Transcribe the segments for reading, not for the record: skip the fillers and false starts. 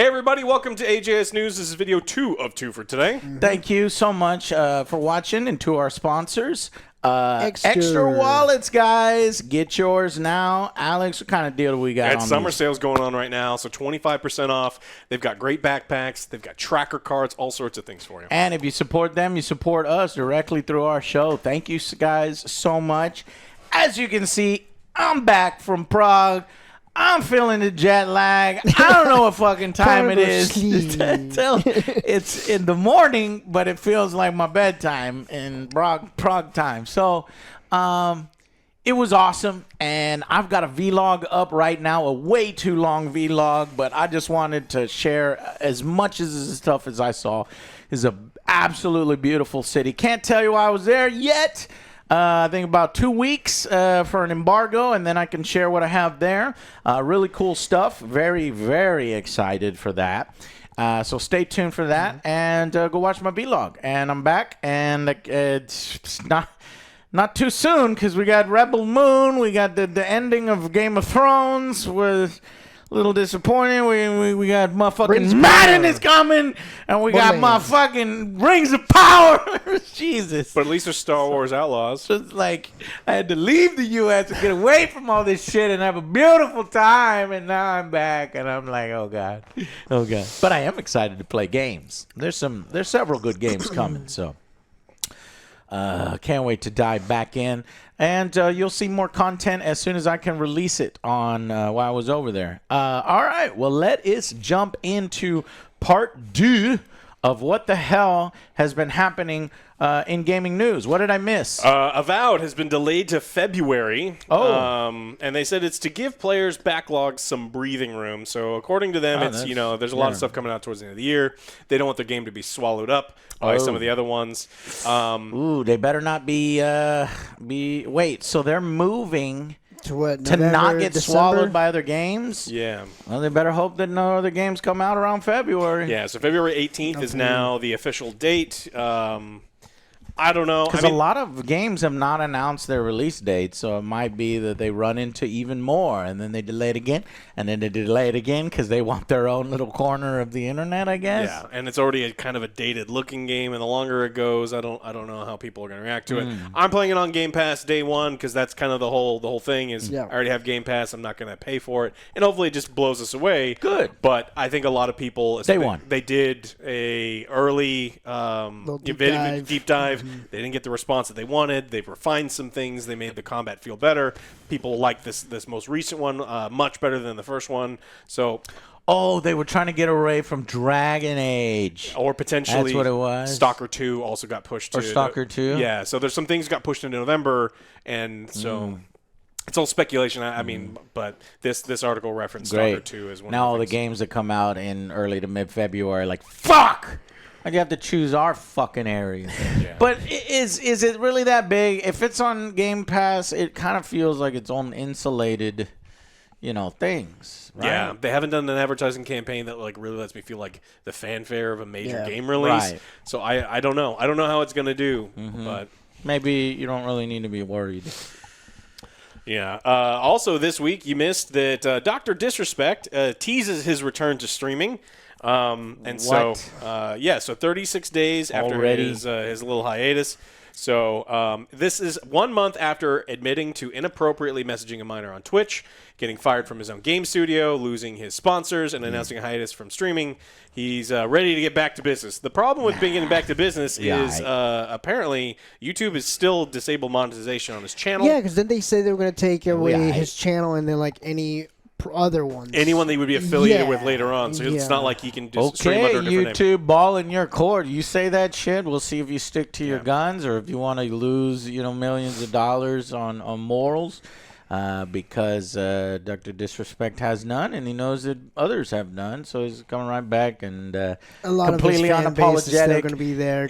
Hey everybody, welcome to AJS News. This is video 2 of 2 for today. Thank you so much for watching, and to our sponsors. Extra wallets, guys. Get yours now. Alex, what kind of deal do we got on Summer these? sales going on right now, so 25% off. They've got great backpacks. They've got tracker cards, all sorts of things for you. And if you support them, you support us directly through our show. Thank you guys so much. As you can see, I'm back from Prague. I'm feeling the jet lag. I don't know what fucking time it is. It's in the morning, but it feels like my bedtime in Prague time. So it was awesome, and I've got a vlog up right now, a way too long vlog, but I just wanted to share as much as the stuff as I saw. It's an absolutely beautiful city. Can't tell you I was there yet. I think about 2 weeks for an embargo, and then I can share what I have there. Really cool stuff. Very, very excited for that. So stay tuned for that, and go watch my vlog. And I'm back, and it's not too soon because we got Rebel Moon. We got the ending of Game of Thrones with... little disappointing. We got motherfucking Madden is coming, and we got motherfucking Rings of Power. Jesus. But at least they're Star Wars Outlaws. It's like I had to leave the U.S. and get away from all this shit and have a beautiful time, and now I'm back, and I'm like, oh god. But I am excited to play games. There's several good games coming, so. Can't wait to dive back in. And you'll see more content as soon as I can release it on while I was over there. All right. Well, let us jump into part 2 of what the hell has been happening in gaming news. What did I miss? Avowed has been delayed to February. Oh. And they said it's to give players backlogs some breathing room. So according to them, there's a lot of stuff coming out towards the end of the year. They don't want their game to be swallowed up by some of the other ones. Ooh, they better not be wait, so they're moving to what, to November, not get December? swallowed by other games? Yeah. Well, they better hope that no other games come out around February. Yeah, so February 18th is now the official date. I don't know. Because a lot of games have not announced their release date, so it might be that they run into even more, and then they delay it again, and then they delay it again because they want their own little corner of the internet, I guess. Yeah, and it's already a kind of a dated-looking game, and the longer it goes, I don't know how people are going to react to it. I'm playing it on Game Pass day one because that's kind of the whole thing is I already have Game Pass. I'm not going to pay for it, and hopefully it just blows us away. Good. But I think a lot of people they did a early deep dive. They didn't get the response that they wanted. They've refined some things. They made the combat feel better. People like this most recent one much better than the first one. So, they were trying to get away from Dragon Age. Or potentially that's what it was. Stalker 2 also got pushed or Stalker 2? Yeah, so there's some things got pushed into November, and so it's all speculation. I mean, but this article referenced Stalker 2 as one now of all the games that come out in early to mid-February, like, fuck! Like, you have to choose our fucking area. Yeah. But is it really that big? If it's on Game Pass, it kind of feels like its own insulated, things. Right? Yeah, they haven't done an advertising campaign that really lets me feel like the fanfare of a major game release. Right. So I don't know. I don't know how it's going to do, but maybe you don't really need to be worried. Yeah. Also, this week you missed that Dr. Disrespect teases his return to streaming. So 36 days after his little hiatus. So this is 1 month after admitting to inappropriately messaging a minor on Twitch, getting fired from his own game studio, losing his sponsors, and announcing a hiatus from streaming. He's ready to get back to business. The problem with getting back to business is apparently YouTube is still disabled monetization on his channel. Yeah, because then they say they were going to take away his channel and then any other ones. Anyone they would be affiliated with later on. So it's not like he can just stream under a different name. YouTube, ball in your court. You say that shit, we'll see if you stick to your guns or if you want to lose, millions of dollars on morals. Because Dr. Disrespect has none, and he knows that others have none, so he's coming right back and a lot completely of his fan base is still unapologetic. going to be there.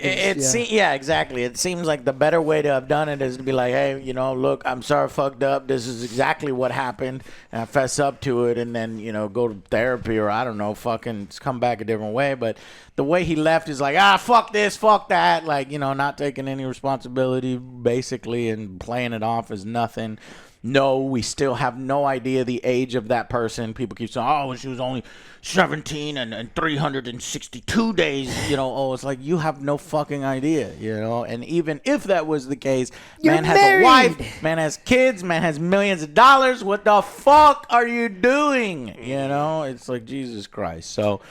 Exactly. It seems like the better way to have done it is to be like, hey, look, I'm sorry, I fucked up. This is exactly what happened, and I fess up to it, and then go to therapy or I don't know, fucking come back a different way. But the way he left is like, fuck this, fuck that, like not taking any responsibility basically and playing it off as nothing. No, we still have no idea the age of that person. People keep saying, oh, she was only 17 and 362 days. It's like you have no fucking idea, And even if that was the case, man has a wife, man has kids, man has millions of dollars. What the fuck are you doing? It's like Jesus Christ. So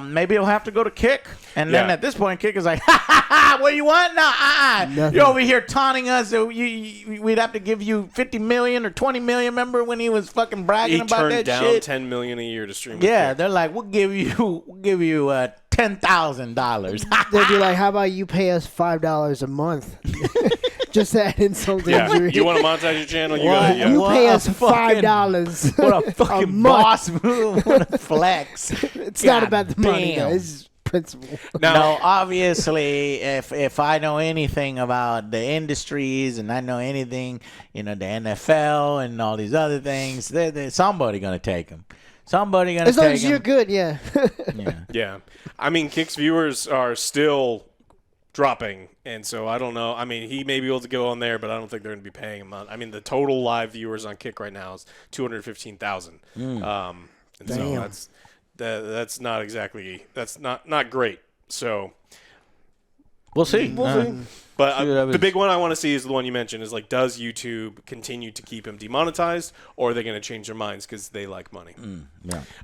maybe he'll have to go to Kick. And then at this point, Kick is like, what do you want? No, you're over here taunting us. So we'd have to give you 50 million or 20 million. Remember when he was fucking bragging about that shit? He turned down 10 million a year to stream. Yeah, they're like, we'll give you $10,000. They'd be like, how about you pay us $5 a month? Just to add insult to injury. You want to monetize your channel? You pay us $5. What a fucking boss move. What a flex. It's not about the money, guys. Principle. No, obviously, if I know anything about the industries and I know anything, the NFL and all these other things, somebody gonna take them. Somebody gonna take them. As long as you're good, yeah. Yeah. I mean, Kick's viewers are still dropping, and so I don't know. I mean, he may be able to go on there, but I don't think they're going to be paying him. I mean, the total live viewers on Kick right now is 215,000. And so that's not exactly not great. So we'll see. But the big one I want to see is the one you mentioned, is like, does YouTube continue to keep him demonetized, or are they going to change their minds because they like money?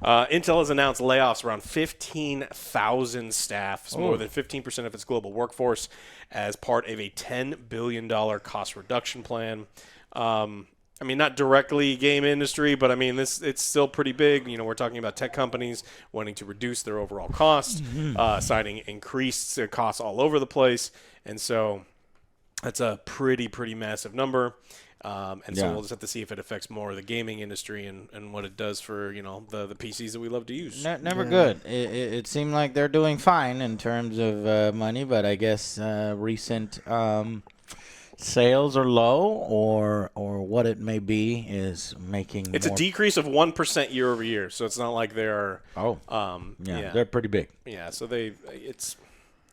Intel has announced layoffs around 15,000 staff, so more than 15% of its global workforce, as part of a $10 billion cost reduction plan. I mean, not directly game industry, but I mean, it's still pretty big. We're talking about tech companies wanting to reduce their overall cost, citing increased costs all over the place. And so that's a pretty massive number. So we'll just have to see if it affects more of the gaming industry and what it does for, the PCs that we love to use. Never good. It seemed like they're doing fine in terms of money, but I guess recent sales are low, or what it may be is making a decrease of 1% year over year, so it's not like they're they're pretty big. Yeah, so they're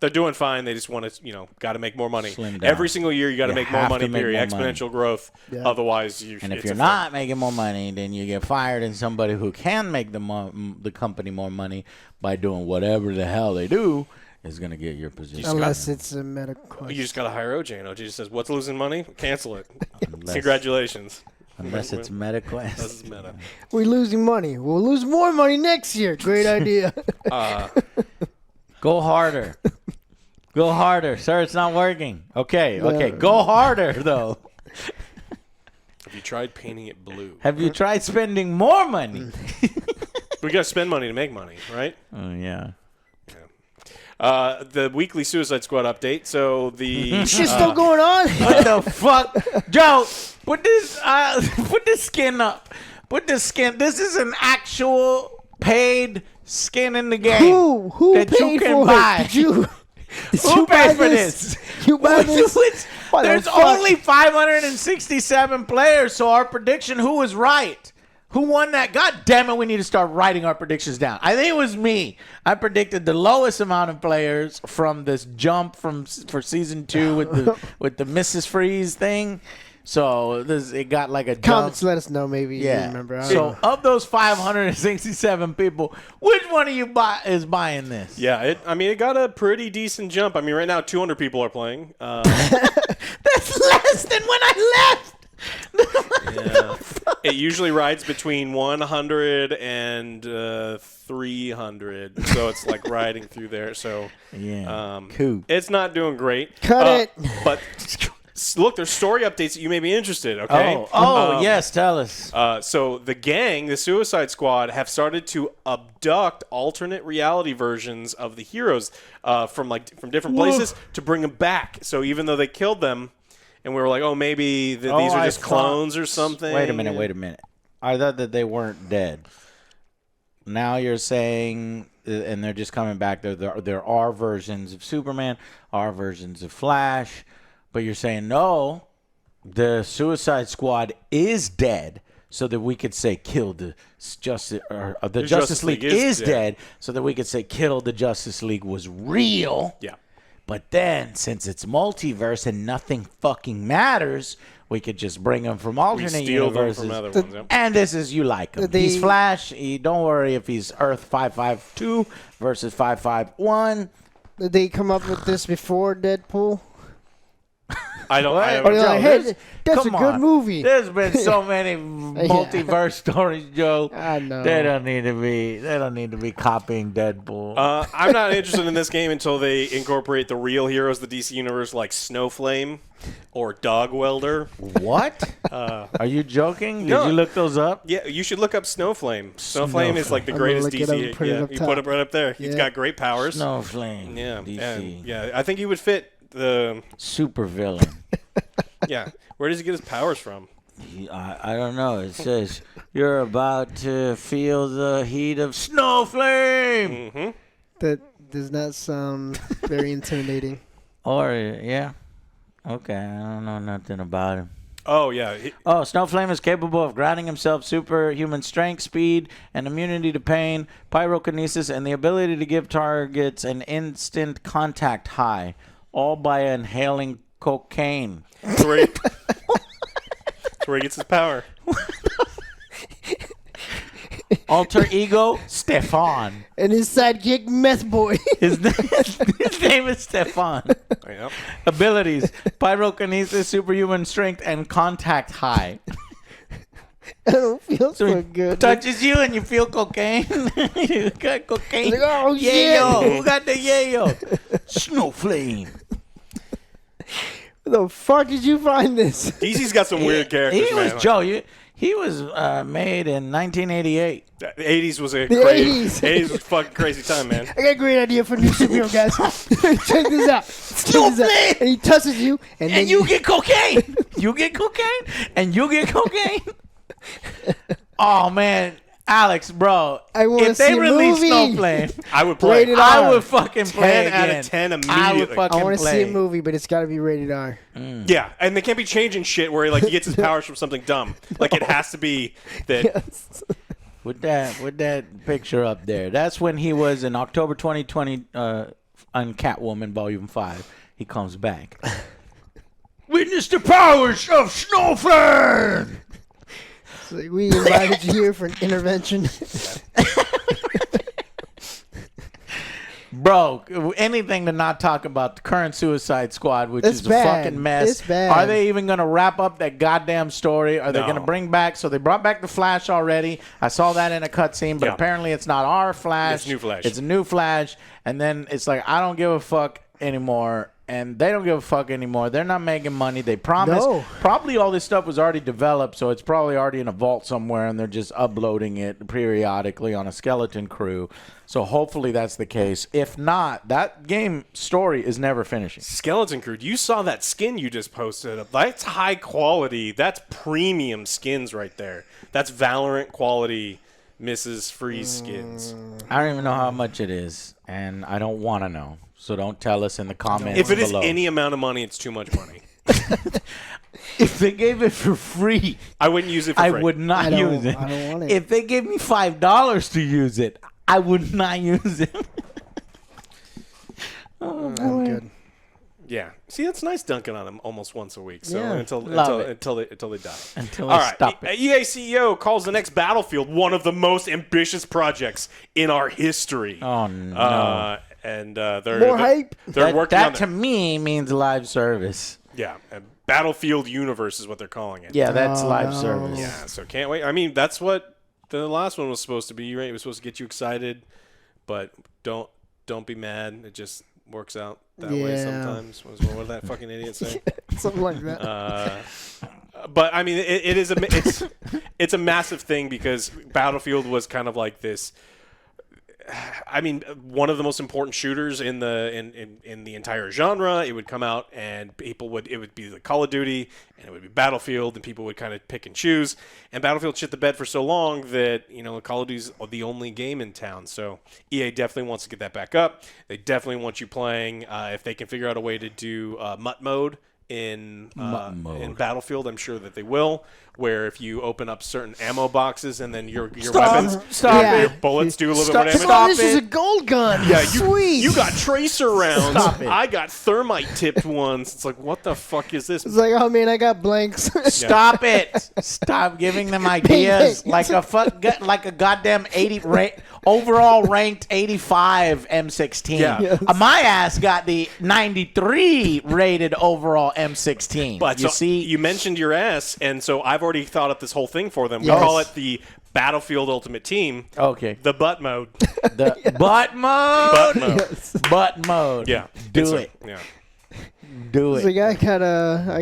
doing fine. They just want to, got to make more money. Every single year, you got to make more money, period. Exponential growth. Yeah. Otherwise, if you're not making more money, then you get fired, and somebody who can make the company more money by doing whatever the hell they do is going to get your position. Unless it's a meta question. You just got to hire OJ, and OJ just says, what's losing money? Cancel it. Congratulations. Unless it's meta quest. Unless it's meta. We're losing money. We'll lose more money next year. Great idea. Go harder. Go harder. Sir, it's not working. Okay. Go harder, though. Have you tried painting it blue? Have you tried spending more money? We got to spend money to make money, right? Oh, yeah. The weekly Suicide Squad update. So the shit's still going on. What the fuck, Joe? Put this skin up. Put this skin. This is an actual paid skin in the game. Who that paid you can for buy. It? Did you? Who paid for this? You buy this? There's only 567 players, so our prediction, who was right? Who won that? God damn it, we need to start writing our predictions down. I think it was me. I predicted the lowest amount of players from this jump for season 2 with the Mrs. Freeze thing. So it got like a jump. Comments, let us know. Maybe you remember. So of those 567 people, which one of you is buying this? Yeah, it got a pretty decent jump. I mean, right now 200 people are playing. That's less than when I left. Yeah. It usually rides between 100 and 300, so it's like riding through there. So cool. It's not doing great. Cut it. But look, there's story updates that you may be interested. Okay. Yes, tell us. So the Suicide Squad, have started to abduct alternate reality versions of the heroes from different places to bring them back. So even though they killed them. And we were like, maybe these are just clones or something. Wait a minute. I thought that they weren't dead. Now you're saying, and they're just coming back. There are versions of Superman, are versions of Flash, but you're saying, no, the Suicide Squad is dead, so that we could say kill the Justice League is dead, so that we could say kill the Justice League was real. Yeah. But then, since it's multiverse and nothing fucking matters, we could just bring him from alternate steal them universes. from other ones, yeah. And this is you like him. He's Flash. Don't worry if he's Earth 552 versus 551. Did they come up with this before Deadpool? I don't. Or they're like, hey, that's a come good on. movie. There's been so many multiverse stories, Joe. I know. They don't need to be copying Deadpool. I'm not interested in this game until they incorporate the real heroes of the DC universe, like Snowflame or Dog Welder. What? Are you joking? No. Did you look those up? Yeah, you should look up Snowflame. Snowflame is like the greatest look it DC. up, put it up you top. put it right up there. He's Yeah. got great powers. Snowflame. Yeah, DC. and, yeah. I think he would fit the. Super villain. Yeah, where does he get his powers from? I don't know. It says you're about to feel the heat of Snowflame. Mm-hmm. That does not sound very intimidating. Or yeah. Okay, I don't know nothing about him. Oh yeah. Snowflame is capable of granting himself superhuman strength, speed, and immunity to pain, pyrokinesis, and the ability to give targets an instant contact high, all by inhaling cocaine. That's where he gets his power. Alter ego, Stefan. And his sidekick, Meth Boy. His name is Stefan. Yep. Abilities, pyrokinesis, superhuman strength, and contact high. I don't feel So so he good. touches you and you feel cocaine. You got cocaine. Like, oh, Yayo. shit. Who got the yayo? Snowflame. Where the fuck did you find this? DC's got some weird characters, He man. was Joe. He was made in 1988. The 80s was a The crazy. 80s. 80s was a fucking crazy time, man. I got a great idea for a new superhero, guys. Check this out. Snowflame. And he touches you, and then And you get cocaine. You get cocaine. And you get cocaine. Oh, man. Alex, bro. I wanna if they see a release movie. Snowflame, I would play. Rated I R. would fucking play 10 out of again. 10 I would immediately. fucking I want to play. see a movie, but it's got to be rated R. Yeah, and they can't be changing shit where like he gets his powers from something dumb. Like it has to be that. Yes. With that picture up there, that's when he was in October 2020 on Catwoman Volume 5. He comes back. Witness the powers of Snowflame! So we invited you here for an intervention. Bro, anything to not talk about the current Suicide Squad, which It's is bad. a fucking mess. It's bad. Are they even going to wrap up that goddamn story? Are they No. going to bring back? So they brought back the Flash already. I saw that in a cutscene, but Yeah. apparently it's not our Flash. It's new Flash. It's a new Flash. And then it's like, I don't give a fuck anymore. And they don't give a fuck anymore. They're not making money. They promised. No. Probably all this stuff was already developed, so it's probably already in a vault somewhere, and they're just uploading it periodically on a skeleton crew. So hopefully that's the case. If not, that game story is never finishing. Skeleton Crew, you saw that skin you just posted. That's high quality. That's premium skins right there. That's Valorant quality Mrs. Freeze skins. I don't even know how much it is, and I don't want to know. So don't tell us in the comments If it is below. any amount of money, it's too much money. If they gave it for free, I wouldn't use it for I free. would not I don't- use it. I don't want it. If they gave me $5 to use it, I would not use it. I'm good. Yeah. See, that's nice dunking on them almost once a week. So Yeah. until Love it. they die. Until All they right. stop it. EA CEO calls the next Battlefield one of the most ambitious projects in our history. Oh, no. They're More hype. They're working that on to me means live service. Battlefield Universe is what they're calling it. Yeah, that's Oh, live no. service. Yeah, so can't wait. I mean, that's what the last one was supposed to be, right? It was supposed to get you excited, but don't be mad. It just works out that way Yeah. sometimes. What did that fucking idiot say? Something like that. But I mean, it's a massive thing because Battlefield was kind of like this. I mean, one of the most important shooters in the entire genre. It would come out and it would be the Call of Duty and it would be Battlefield and people would kind of pick and choose. And Battlefield shit the bed for so long that, Call of Duty's the only game in town. So EA definitely wants to get that back up. They definitely want you playing. If they can figure out a way to do MUT mode in mode. Battlefield. I'm sure that they will. Where if you open up certain ammo boxes and then your Stop. weapons, Stop your it. bullets do a little Stop. bit more Come damage. on, this is a gold gun. Yeah, Sweet. you got tracer rounds. Stop it. I got thermite tipped ones. It's like, what the fuck is this? It's like, oh man, I got blanks. Stop it! Stop giving them ideas like a goddamn 80 overall ranked 85 M16. Yeah. Yes. My ass got the 93 rated overall M16. But you so see, you mentioned your ass, and so I've already thought up this whole thing for them. Yes. We call it the Battlefield Ultimate Team. okay, The butt mode. the butt mode, Butt mode. Yes. butt mode. Yeah. do it, Yeah. do It's it. like I Do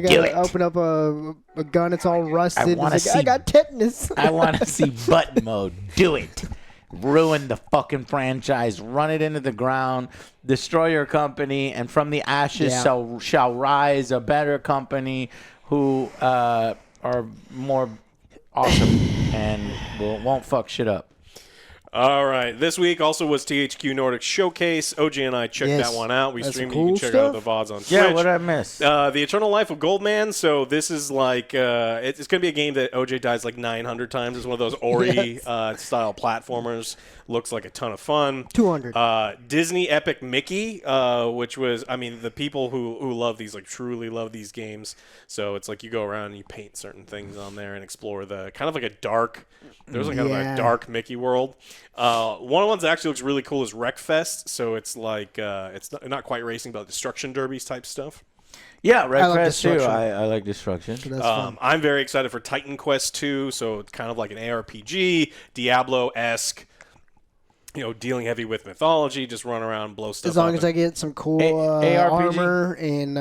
gotta it. open up a gun. It's all rusted. wanna It's like, I see- got tetanus. I want to see butt mode. Do it. Ruin the fucking franchise. Run it into the ground. Destroy your company, and from the ashes Yeah. shall rise a better company who are more awesome and won't fuck shit up. All right. This week also was THQ Nordic Showcase. OG and I checked Yes. that one out. We That's streamed it. some You can cool check out the stuff. VODs on Twitch. Yeah, what did I miss? The Eternal Life of Goldman. So this is like it's going to be a game that OJ dies like 900 times. It's one of those Ori style platformers. Looks like a ton of fun. 200. Disney Epic Mickey, which was, I mean, the people who love these like truly love these games. So it's like you go around and you paint certain things on there and explore the kind of like a dark. There's like kind of a dark Mickey world. One of the ones that actually looks really cool is Wreckfest. So it's like it's not quite racing, but Destruction Derbies type stuff. Yeah, Red I like Crest too. Destruction. I like Destruction. So that's fun. I'm very excited for Titan Quest 2. So it's kind of like an ARPG, Diablo-esque. You know, dealing heavy with mythology, just run around, blow stuff As long up. as I get some cool ARPG? armor and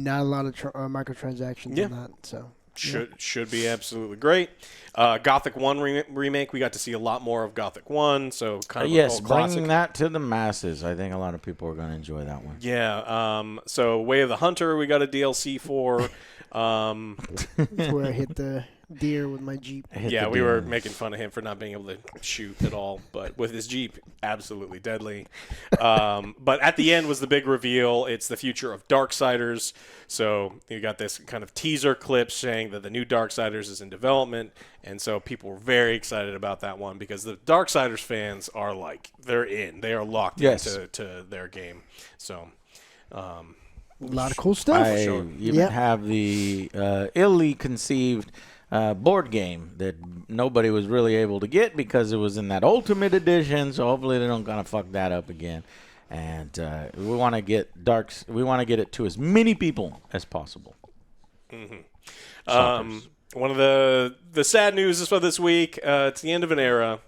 not a lot of microtransactions Yeah. in that. So Should be absolutely great. Gothic 1 remake, we got to see a lot more of Gothic 1, so kind of a Yes, cult classic. bringing that to the masses. I think a lot of people are going to enjoy that one. Yeah, so Way of the Hunter, we got a DLC for. that's where I hit the deer with my Jeep. Yeah, we were making fun of him for not being able to shoot at all, but with his Jeep, absolutely deadly. But at the end was the big reveal. It's the future of Darksiders. So you got this kind of teaser clip saying that the new Darksiders is in development, and so people were very excited about that one because the Darksiders fans are like, they're in. They are locked into their game. So... A lot of cool stuff. I sure. even have the illy conceived board game that nobody was really able to get because it was in that Ultimate Edition. So hopefully they don't gonna fuck that up again. And we want to get We want to get it to as many people as possible. One of the sad news is for this week. It's the end of an era.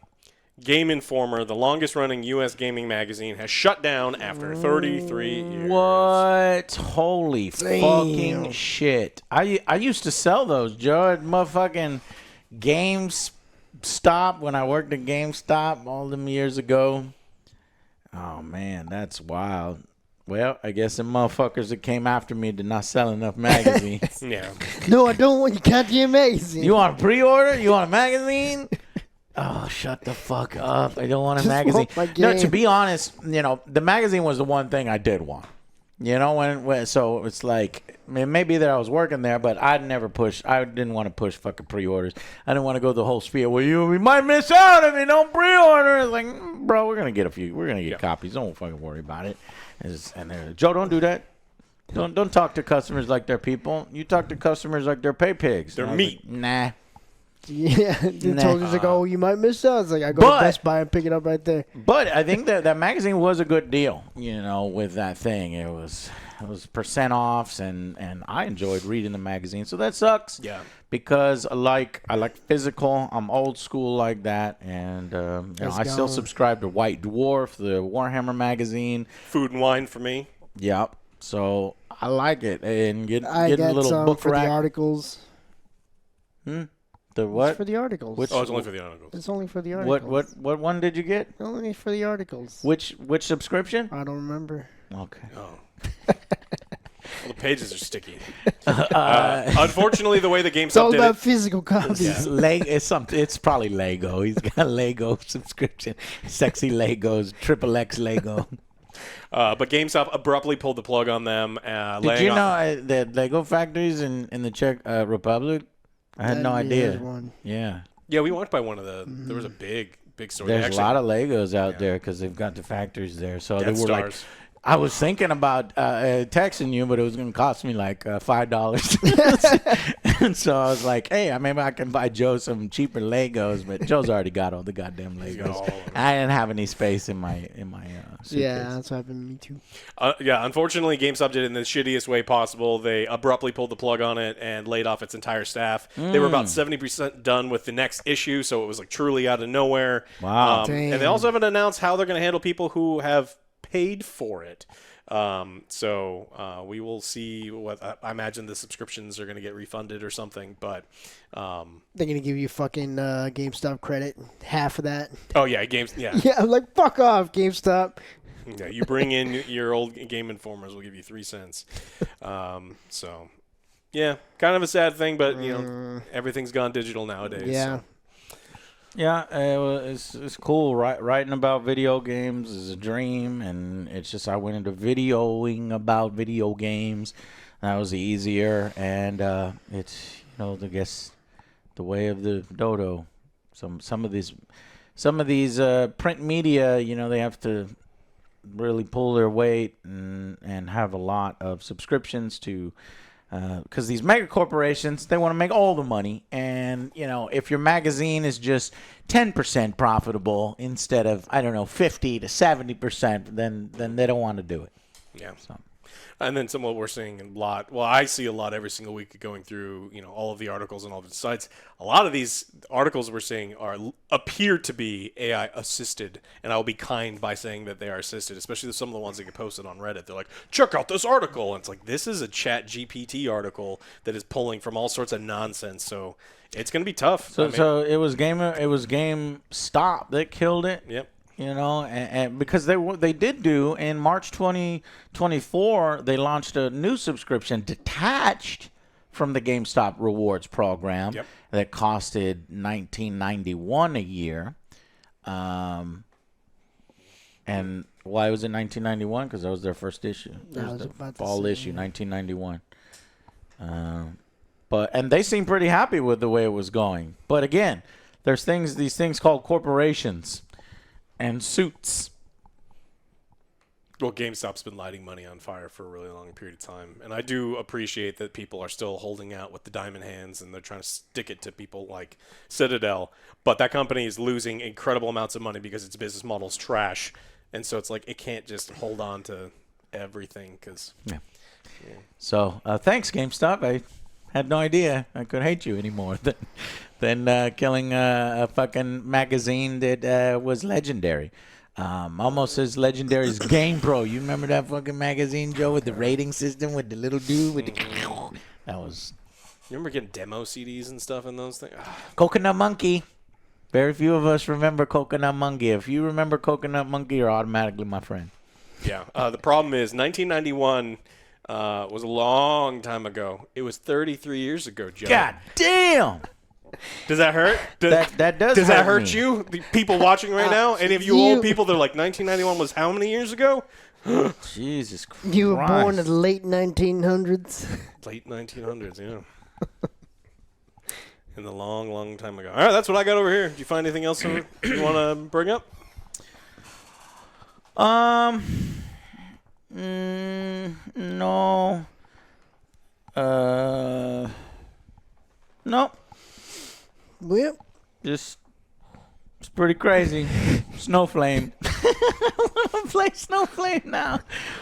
Game Informer, the longest-running U.S. gaming magazine, has shut down after 33 years. What? Holy fucking shit! I used to sell those, Joe, at motherfucking GameStop when I worked at GameStop all them years ago. Oh man, that's wild. Well, I guess the motherfuckers that came after me did not sell enough magazines. Yeah. No, I don't want your goddamn magazine. You want a pre-order? You want a magazine? Oh, shut the fuck up. I don't want a Just magazine. want my No, game. to be honest, the magazine was the one thing I did want. When so it's like, I mean, maybe that I was working there, but I didn't want to push fucking pre-orders. I didn't want to go the whole spiel. Well, we might miss out if you don't pre-order. It's like, bro, we're going to get copies. Don't fucking worry about it. Joe, don't do that. Don't talk to customers like they're people. You talk to customers like they're pay pigs. They're And I was meat. like, nah. Yeah, the Nah. told you like, oh, you might miss out. It's like I go But- to Best Buy and pick it up right there. But I think that magazine was a good deal, with that thing. It was percent offs, and I enjoyed reading the magazine. So that sucks. Yeah. Because I like physical. I'm old school like that, and I still gone. subscribe to White Dwarf, the Warhammer magazine. Food and wine for me. Yep. So I like it, and I getting a got little some book for rack. the articles. The It's what? for the articles. Which- Oh, it's only for the articles. It's only for the articles. What one did you get? Only for the articles. Which subscription? I don't remember. Okay. Oh. Well, the pages are sticky. Unfortunately, the way the It's all GameStop did about it. physical copies. It's probably Lego. He's got a Lego subscription. Sexy Legos, XXX Lego. But GameStop abruptly pulled the plug on them. Did you know that Lego factories in the Czech Republic? I had no idea. Yeah. Yeah, we walked by one of the. There was a big store. There's a lot of Legos out there because they've got the factories there. So Death they were Stars. like, I was thinking about texting you, but it was going to cost me like $5. And so I was like, hey, maybe I can buy Joe some cheaper Legos, but Joe's already got all the goddamn Legos. I didn't have any space in my suitcase. Yeah, that's what happened to me too. Yeah, unfortunately, GameStop did it in the shittiest way possible. They abruptly pulled the plug on it and laid off its entire staff. They were about 70% done with the next issue, so it was like truly out of nowhere. Wow. And they also haven't announced how they're going to handle people who have paid for it. So we will see what I imagine the subscriptions are going to get refunded or something, but they're going to give you fucking GameStop credit, half of that. Oh yeah, Yeah, I'm like, fuck off, GameStop. Yeah, you bring in your old Game Informers, we'll give you 3 cents. So yeah, kind of a sad thing, but you know, everything's gone digital nowadays. Yeah. So. Yeah, it's cool. Writing about video games is a dream, and it's just I went into videoing about video games. That was easier, and it's I guess the way of the dodo. Some of these print media, they have to really pull their weight and have a lot of subscriptions to. Because these mega corporations, they want to make all the money. And, if your magazine is just 10% profitable instead of, 50 to 70%, then they don't want to do it. Yeah. So. And then some of what we're seeing a lot. Well, I see a lot every single week going through, all of the articles and all of the sites. A lot of these articles we're seeing appear to be AI assisted, and I'll be kind by saying that they are assisted, especially some of the ones that get posted on Reddit. They're like, check out this article, and it's like, this is a Chat GPT article that is pulling from all sorts of nonsense. So it's going to be tough. So it was GameStop that killed it. Yep. And because they did do in March 2024, they launched a new subscription detached from the GameStop Rewards program that costed $19.91 a year. And why was it $19.91? Because that was their first issue. That was the fall issue, 1991. And they seemed pretty happy with the way it was going. But again, there's these things called corporations. And suits. Well, GameStop's been lighting money on fire for a really long period of time. And I do appreciate that people are still holding out with the diamond hands and they're trying to stick it to people like Citadel. But that company is losing incredible amounts of money because its business model's trash. And so it's like it can't just hold on to everything. So thanks, GameStop. I had no idea I could hate you anymore than killing a fucking magazine that was legendary. Almost as legendary as GamePro. You remember that fucking magazine, Joe, with the rating system, with the little dude with the... That was... You remember getting demo CDs and stuff in those things? Coconut Monkey. Very few of us remember Coconut Monkey. If you remember Coconut Monkey, you're automatically my friend. Yeah. The problem is 1991... was a long time ago. It was 33 years ago, Joe. God damn! Does that hurt? That does. Does that hurt me. you? The people watching right now? Any of you old people, they're like, 1991 was how many years ago? Jesus Christ. You were born in the late 1900s. Late 1900s, yeah. In the long, long time ago. All right, that's what I got over here. Did you find anything else you want to bring up? No. Nope. Well, It's pretty crazy. Snowflame. I want to play Snowflame now.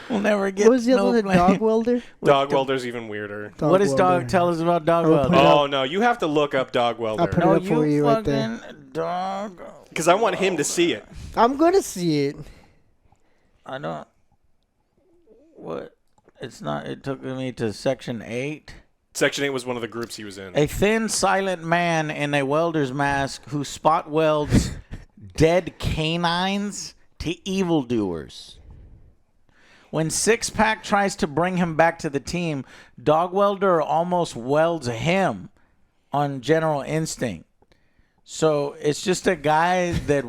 We'll never get what was the other Snowflame. Dog Welder? Dog Welder's even weirder. Dog What does Welder. Dog tell us about Dog I'll Welder? put it Oh, no, you have to look up Dog I'll Welder. put it No, up for you right there. fucking dog. Because I want him to see it. I'm going to see it. I don't. What? It's not. It took me to section 8. Section 8 was one of the groups he was in. A thin, silent man in a welder's mask who spot welds dead canines to evildoers. When Six Pack tries to bring him back to the team, Dog Welder almost welds him on General Instinct. So it's just a guy that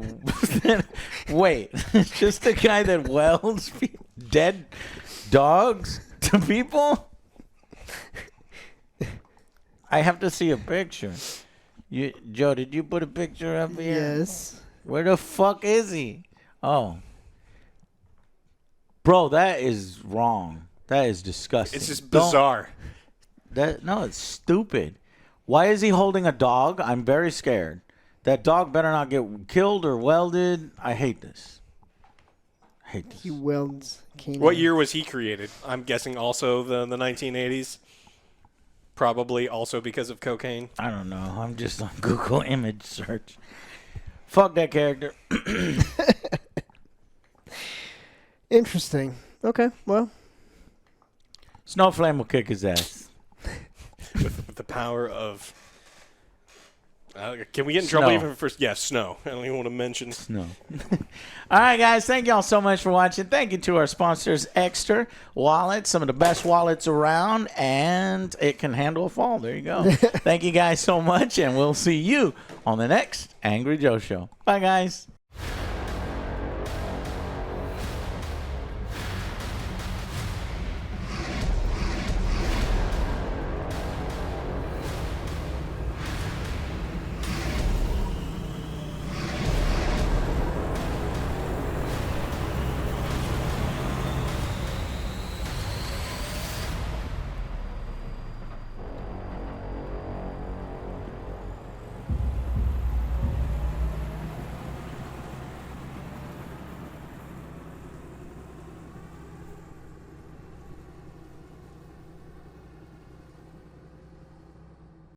wait, it's just a guy that welds people. dead dogs to people? I have to see a picture. Joe, did you put a picture up here? Yes. Where the fuck is he? Oh. Bro, that is wrong. That is disgusting. It's just bizarre. No, it's stupid. Why is he holding a dog? I'm very scared. That dog better not get killed or welded. I hate this. He welds canine. What year was he created? I'm guessing also the 1980s. Probably also because of cocaine. I don't know. I'm just on Google image search. Fuck that character. Interesting. Okay, well. Snowflame will kick his ass. with the power of... can we get in trouble even for... Yeah, snow. I don't even want to mention... Snow. All right, guys. Thank y'all so much for watching. Thank you to our sponsors, Extra Wallet, some of the best wallets around, and it can handle a fall. There you go. Thank you guys so much, and we'll see you on the next Angry Joe Show. Bye, guys.